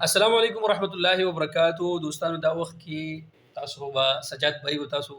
السلام علیکم ورحمۃ اللہ وبرکاتہ دوستانو دا وخت کې تاسو به سجاد بھائی و تاسو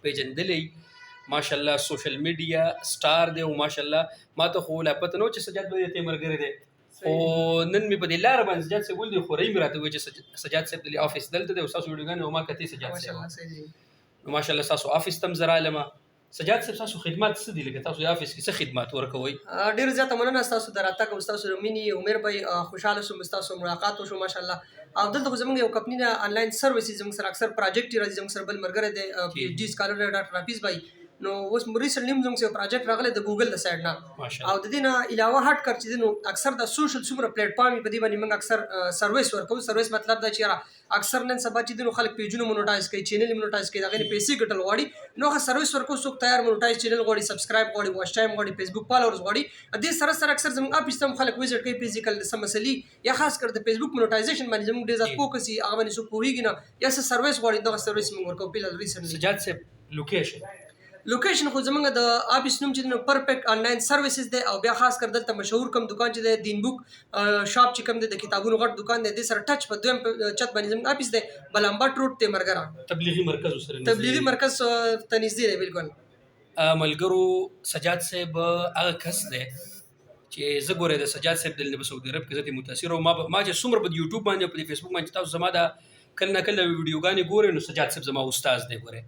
پیژندلې ماشاءالله سوشل میډیا سٹار دی او ماشاءالله ما ته خو لا پته نو چې سجاد بھائی ته مرګره دی خو نن می په دې لار باندې سجاد صاحب ولې خو ریم راته وی چې سجاد صاحب د افیس دلته دی او تاسو ویډیوګان او ما کته سجاد صاحب ماشاءالله تاسو افیس تم زرا علمه سجاد صاحب تاسو خدمات څه دي لکه تاسو افیس کې څه خدمات ورکوي ډیر زیاته مننه تاسو دراتګ او تاسو مینی عمر بھائی خوشاله شوم تاسو ملاقات وشو ماشاءالله او دلته زموږ یو کمپنی نه انلاین سرویسز زموږ سره اکثر پروجیکټ راځي زموږ سره بل مرګره دی پی ایچ ډی سکالر ډاکټر حفیظ بھائی نو اوس ریسنټلی موږ یو پروجیکټ راغلی د ګوګل د سایډ نه او د دې نه علاوه هټ کړ چې نو اکثر د سوشل سوپر پلیټ فارم په دې باندې موږ اکثر سرویس ورکوو سرویس مطلب دا چې اکثر نن سبا چې نو خلک پیجونه مونټایز کوي چینل مونټایز کوي دا غي پیسې ګټل غواړي نو هغه سرویس ورکوو څوک تیار مونټایز چینل غواړي سبسکرایب غواړي واچ ټایم غواړي فیسبوک فالوورز غواړي دې سره سره اکثر زموږ اپ استم خلک وزټ کوي فزیکل سمسلی یا خاص کر د فیسبوک مونټایزیشن باندې زموږ ډیر ځات فوکس یې هغه باندې سو پوهیږي نه یا څه سرویس غواړي دا سرویس موږ ورکوو په ریسنټلی سجاد صاحب لوکیشن خو زمونږ د افیس نوم چې د پرفیکټ آنلاین سرویسز دی او بیا خاص کر دلته مشهور کم دکان چې د دین بوک شاپ چې کم دی د کتابونو غټ دکان دی د سره ټچ په دویم چت باندې زموږ افیس دی بلامبټ روډ ته مرګرا تبلیغي مرکز سره تبلیغي مرکز ته نږدې دی بالکل ملګرو سجاد صاحب هغه کس دی چې زه ګورې د سجاد صاحب د سعودي عرب کې زه متاثر او ما چې څومره په یوټیوب باندې په فیسبوک باندې تاسو زما دا کله نه کله ویډیوګانې ګورې نو سجاد صاحب زما استاد دی ګورې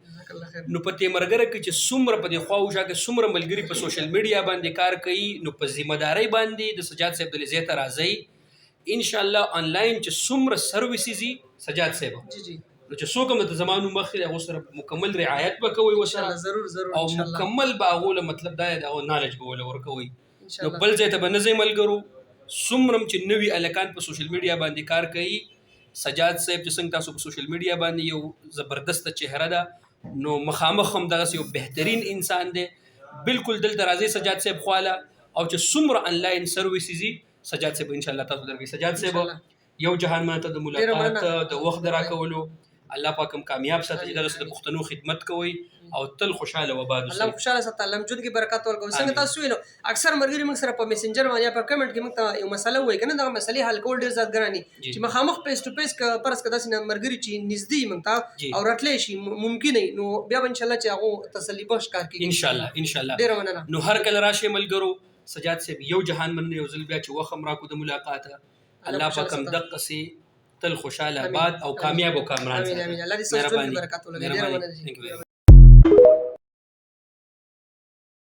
نو په دې مرګره کې چې څومره په دې خواوشا کې څومره ملګري په سوشل میډیا باندې کار کوي نو په ذمہ داری باندې د سجاد صاحب د لزیته راځي ان شاء الله آنلاین چې څومره سرویسز سجاد صاحب جی جی نو چې څوک هم د زمانو مخې هغه سره مکمل رعایت وکوي وسره ضرور او مکمل باغول مطلب دا د نالج به ورکوي نو بل ځای ته به نه ځئ ملګرو څومره چې نوي الکان په سوشل میډیا باندې کار کوي سجاد صاحب چې څنګه تاسو په سوشل میډیا باندې یو زبردست چهره ده نو مخامخ هم دغه یو بهترین انسان دی بالکل دلته راځي سجاد صاحب خواله او چې څومره آنلاین سرویسز سجاد صاحب ان شاء الله تاسو درګي سجاد صاحب یو جهان ماته د ملاقات د وخت راکولو الله پاک هم کامیاب ساتي دغه د پښتنو خدمت کوي او تل خوشاله و باد الله خوشاله ساتي الله جون کې برکات ورکوي څنګه تاسو ویلو اکثر مرګري موږ سره په میسنجر باندې په کمنټ کې موږ ته یو مسله وایي کنه دا مسلې حل کول ډیر ځات ګراني چې مخامخ فیس ټو فیس پرس کدا سینه مرګري چې نږدې موږ ته او راتلې شي ممکن نو بیا ان شاء الله چې هغه تسلی بخش کار کوي ان شاء الله ډیر مننه نو هر کله راشي ملګرو سجاد صاحب یو جهان من یو ځل بیا چې وخم راکو د ملاقات الله پاک هم دقه سي تل خوشاله آباد او کامیاب او کامران امين الله دې ستاسو ټول برکات ولري ډیر مننه